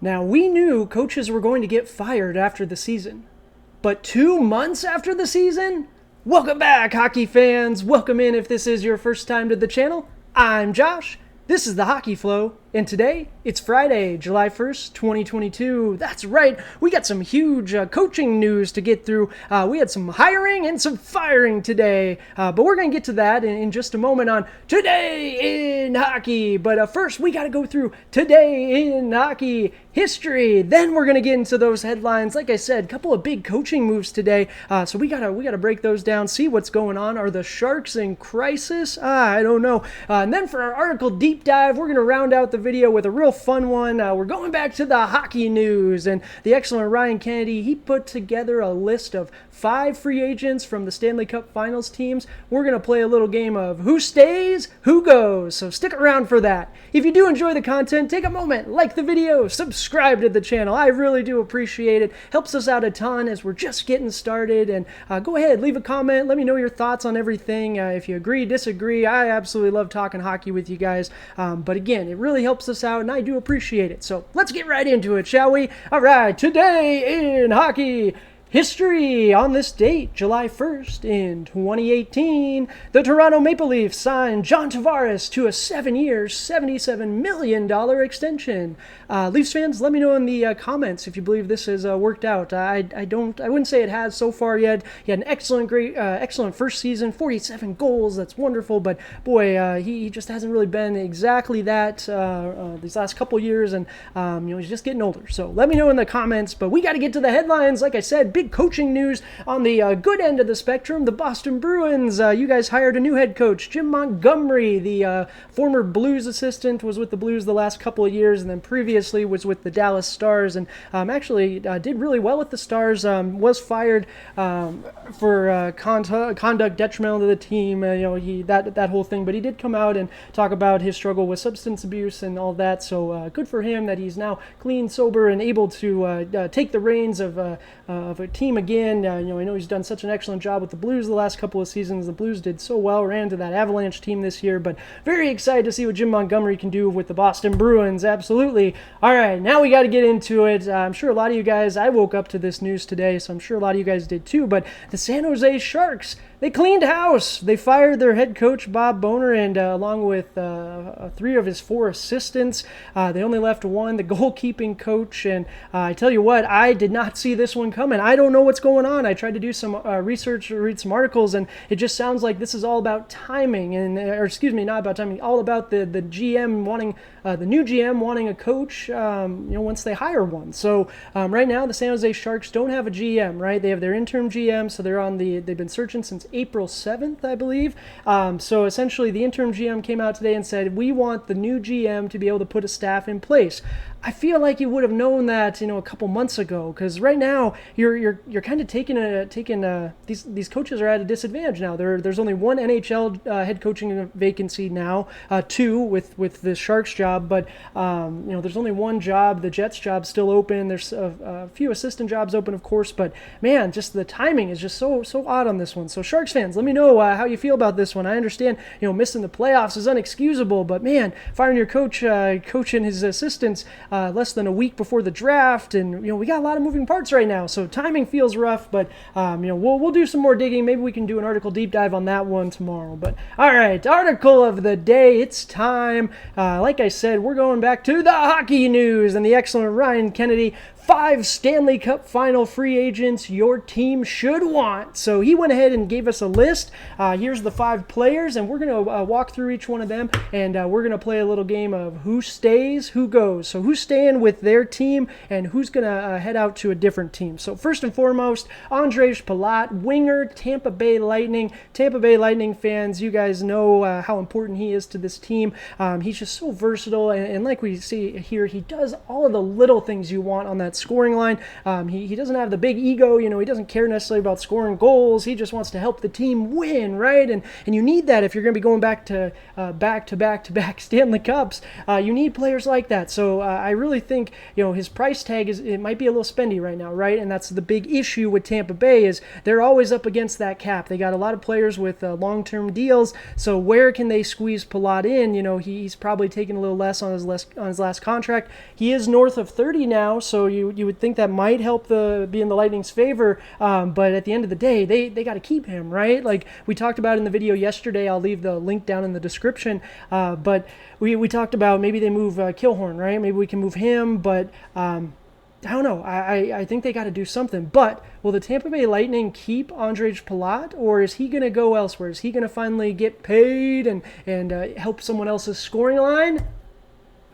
Now, we knew coaches were going to get fired after the season. But 2 months after the season? Welcome back, hockey fans. Welcome in if this is your first time to the channel. I'm Josh. This is the Hockey Flow, and today it's Friday, July 1st, 2022. That's right, we got some huge coaching news to get through. We had some hiring and some firing today, but we're going to get to that in just a moment on Today in Hockey. But first, we got to go through Today in Hockey history. Then we're going to get into those headlines. Like I said, a couple of big coaching moves today, so we gotta break those down, see what's going on. Are the Sharks in crisis? I don't know. And then for our article deep dive, we're going to round out the video with a real fun one. We're going back to the hockey news, and the excellent Ryan Kennedy, he put together a list of 5 free agents from the Stanley Cup Finals teams. We're going to play a little game of who stays, who goes, so stick around for that. If you do enjoy the content, take a moment, like the video, subscribe to the channel. I really do appreciate it. Helps us out a ton as we're just getting started, and go ahead, leave a comment, let me know your thoughts on everything. If you agree, disagree, I absolutely love talking hockey with you guys. But again, it really helps us out, and I do appreciate it. So let's get right into it, shall we? All right, Today in Hockey history. On this date, July 1st in 2018, the Toronto Maple Leafs signed John Tavares to a 7-year, $77 million extension. Leafs fans, let me know in the comments if you believe this has worked out. I wouldn't say it has so far yet. He had an excellent first season, 47 goals. That's wonderful, but boy, he just hasn't really been exactly that these last couple years, and he's just getting older. So let me know in the comments. But we got to get to the headlines. Like I said, big coaching news on the good end of the spectrum. The Boston Bruins, you guys hired a new head coach, Jim Montgomery, the former Blues assistant, was with the Blues the last couple of years, and then previously was with the Dallas Stars, and actually did really well with the Stars. Was fired for conduct detrimental to the team, that whole thing, but he did come out and talk about his struggle with substance abuse and all that, so good for him that he's now clean, sober, and able to take the reins of a team again. I know he's done such an excellent job with the Blues the last couple of seasons. The Blues did so well, ran to that Avalanche team this year, but very excited to see what Jim Montgomery can do with the Boston Bruins. Absolutely. All right, now we got to get into it. I'm sure a lot of you guys, I woke up to this news today, so I'm sure a lot of you guys did too, but the San Jose Sharks, they cleaned house. They fired their head coach, Bob Boner, and along with 3 of his 4 assistants. They only left one, the goalkeeping coach, and I tell you what, I did not see this one coming. I don't know what's going on. I tried to do some research, read some articles, and it just sounds like this is all about timing, or excuse me, not about timing, all about the GM wanting, the new GM wanting a coach, once they hire one. So right now, the San Jose Sharks don't have a GM, right? They have their interim GM, so they've been searching since April 7th, I believe. So essentially, the interim GM came out today and said, we want the new GM to be able to put a staff in place. I feel like you would have known that, a couple months ago, because right now you're kind of taking these coaches are at a disadvantage now. There's only one NHL head coaching vacancy now, 2 with the Sharks job, but there's only one job. The Jets job still open. There's a few assistant jobs open, of course, but man, just the timing is just so odd on this one. So Sharks fans, let me know how you feel about this one. I understand missing the playoffs is unexcusable, but man, firing your coach and his assistants less than a week before the draft, and we got a lot of moving parts right now, so timing feels rough, but we'll do some more digging. Maybe we can do an article deep dive on that one tomorrow. But all right, article of the day, it's time. Like I said, we're going back to the hockey news and the excellent Ryan Kennedy. 5 Stanley Cup Final free agents your team should want. So he went ahead and gave us a list. Here's the 5 players, and we're going to walk through each one of them, and we're going to play a little game of who stays, who goes. So who's staying with their team, and who's going to head out to a different team. So first and foremost, Ondrej Palat, winger, Tampa Bay Lightning. Tampa Bay Lightning fans, you guys know how important he is to this team. He's just so versatile, and like we see here, he does all of the little things you want on that that scoring line. He doesn't have the big ego, he doesn't care necessarily about scoring goals. He just wants to help the team win, right? And you need that if you're going to be going back to back Stanley Cups. You need players like that. So I really think, his price tag it might be a little spendy right now, right? And that's the big issue with Tampa Bay is they're always up against that cap. They got a lot of players with long-term deals. So where can they squeeze Palat in? He's probably taking a little less on his last contract. He is north of 30 now, so you would think that might help be in the Lightning's favor. But at the end of the day, they got to keep him, right? Like we talked about in the video yesterday. I'll leave the link down in the description. But we talked about maybe they move Killhorn, right? Maybe we can move him, but I don't know. I think they got to do something. But will the Tampa Bay Lightning keep Ondrej Palat, or is he going to go elsewhere? Is he going to finally get paid and help someone else's scoring line?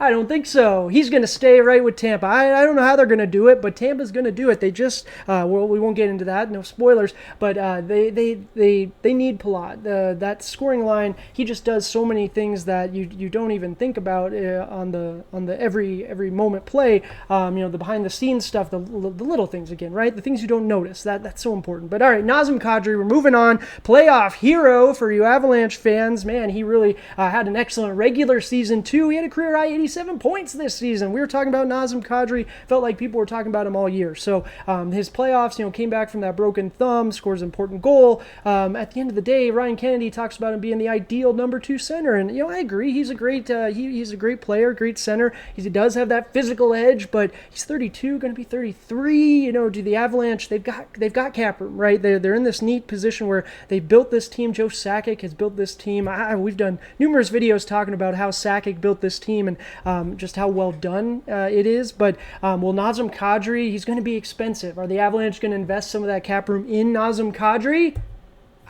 I don't think so. He's going to stay right with Tampa. I don't know how they're going to do it, but Tampa's going to do it. They just, we won't get into that, no spoilers, but they need Palat. That scoring line, he just does so many things that you don't even think about on the every moment play. The behind the scenes stuff, the little things again, right? The things you don't notice. That's so important. But all right, Nazem Kadri, we're moving on. Playoff hero for you Avalanche fans. Man, he really had an excellent regular season too. He had a career high 87 points this season. We were talking about Nazem Kadri. Felt like people were talking about him all year. So his playoffs, came back from that broken thumb, scores an important goal. At the end of the day, Ryan Kennedy talks about him being the ideal number 2 center, and I agree. He's a great he's a great player, great center. He does have that physical edge, but he's 32, going to be 33. Do the Avalanche? They've got cap room, right? They're in this neat position where they built this team. Joe Sakic has built this team. We've done numerous videos talking about how Sakic built this team and just how well done it is. But will Nazem Kadri, he's going to be expensive. Are the Avalanche going to invest some of that cap room in Nazem Kadri?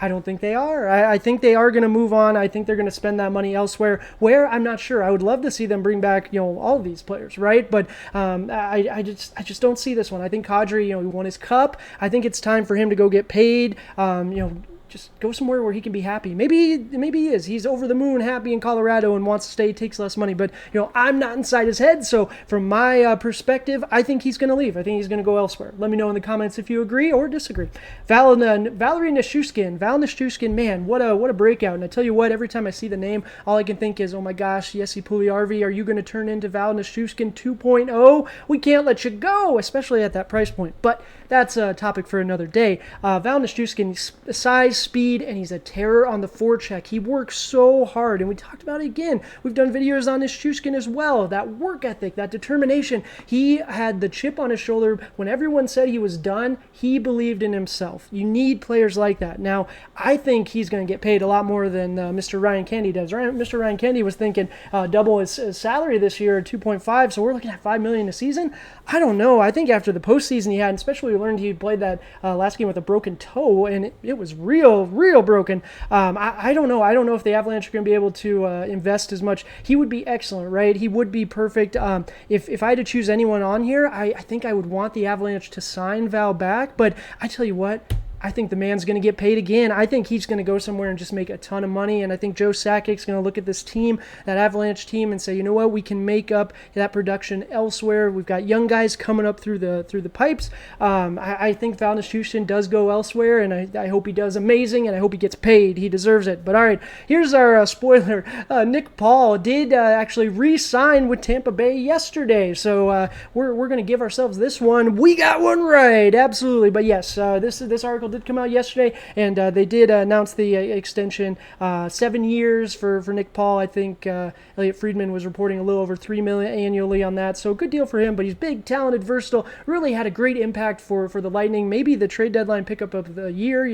I don't think they are. I think they are going to move on. I think they're going to spend that money elsewhere. Where? I'm not sure. I would love to see them bring back, all of these players, right? But I just don't see this one. I think Kadri, he won his cup. I think it's time for him to go get paid. Just go somewhere where he can be happy. Maybe he is. He's over the moon happy in Colorado and wants to stay, takes less money. But, I'm not inside his head. So from my perspective, I think he's going to leave. I think he's going to go elsewhere. Let me know in the comments if you agree or disagree. Valerie Nichushkin, man, what a breakout. And I tell you what, every time I see the name, all I can think is, oh my gosh, Jesse Puljujärvi, are you going to turn into Val Nichushkin 2.0? We can't let you go, especially at that price point. But that's a topic for another day. Val Nichushkin, size, speed, and he's a terror on the forecheck. He works so hard, and we talked about it again. We've done videos on Nichushkin as well. That work ethic, that determination. He had the chip on his shoulder. When everyone said he was done, he believed in himself. You need players like that. Now, I think he's going to get paid a lot more than Mr. Ryan Kennedy does. Mr. Ryan Kennedy was thinking double his salary this year at 2.5, so we're looking at $5 million a season. I don't know. I think after the postseason he had, especially we learned he played that last game with a broken toe, and it was real broken. I don't know. I don't know if the Avalanche are going to be able to invest as much. He would be excellent, right? He would be perfect. If I had to choose anyone on here, I think I would want the Avalanche to sign Val back. But I tell you what, I think the man's going to get paid again. I think he's going to go somewhere and just make a ton of money. And I think Joe Sakic's going to look at this team, that Avalanche team, and say, you know what, we can make up that production elsewhere. We've got young guys coming up through the pipes. I think Val Nichushkin does go elsewhere, and I hope he does amazing, and I hope he gets paid. He deserves it. But all right, here's our spoiler. Nick Paul did actually re-sign with Tampa Bay yesterday. So we're going to give ourselves this one. We got one right. Absolutely. But yes, this article did come out yesterday, and they did announce the extension, 7 years for Nick Paul. I think Elliot Friedman was reporting a little over $3 million annually on that, so good deal for him. But he's big, talented, versatile, really had a great impact for the Lightning. Maybe the trade deadline pickup of the year,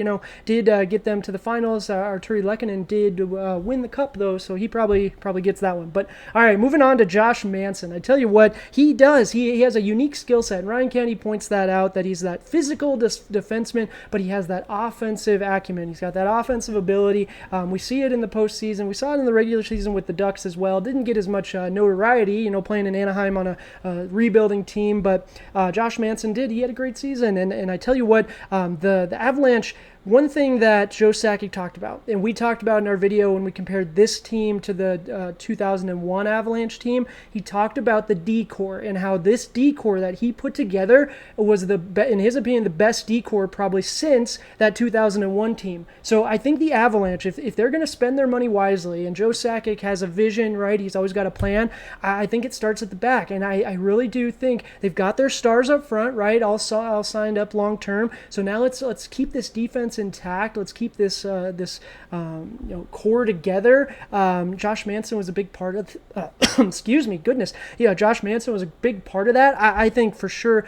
did get them to the finals. Arturi Lehkonen did win the cup though, so he probably gets that one. But all right, moving on to Josh Manson. I tell you what, he does. He has a unique skill set, and Ryan Kennedy points that out, that he's that physical defenseman, but he has that offensive acumen. He's got that offensive ability. We see it in the postseason. We saw it in the regular season with the Ducks as well. Didn't get as much notoriety, playing in Anaheim on a rebuilding team, but Josh Manson did. He had a great season, and I tell you what, the Avalanche One thing that Joe Sakic talked about, and we talked about in our video when we compared this team to the 2001 Avalanche team, he talked about the D-core and how this D-core that he put together was, in his opinion, the best D-core probably since that 2001 team. So I think the Avalanche, if they're going to spend their money wisely, and Joe Sakic has a vision, right, he's always got a plan, I think it starts at the back. And I really do think they've got their stars up front, right, all signed up long term. So now let's keep this defense intact. Let's keep this core together. Josh Manson was a big part of excuse me, goodness. Yeah, Josh Manson was a big part of that. I think for sure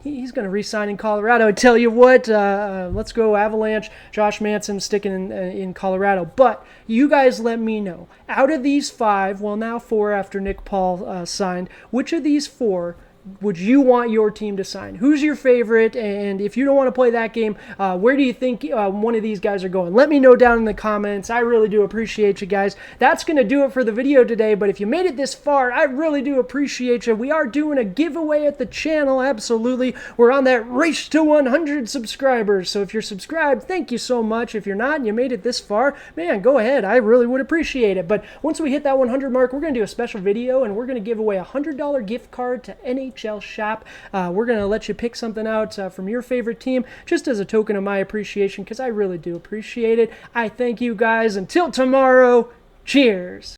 he's going to re-sign in Colorado. I tell you what, let's go Avalanche. Josh Manson sticking in Colorado. But you guys let me know, out of these 5, well now 4 after Nick Paul signed, which of these 4 would you want your team to sign? Who's your favorite? And if you don't want to play that game, where do you think one of these guys are going? Let me know down in the comments. I really do appreciate you guys. That's going to do it for the video today, but if you made it this far, I really do appreciate you. We are doing a giveaway at the channel, absolutely. We're on that race to 100 subscribers, so if you're subscribed, thank you so much. If you're not and you made it this far, man, go ahead. I really would appreciate it. But once we hit that 100 mark, we're going to do a special video, and we're going to give away a $100 gift card to NHL shop. We're going to let you pick something out from your favorite team just as a token of my appreciation, because I really do appreciate it. I thank you guys. Until tomorrow, cheers.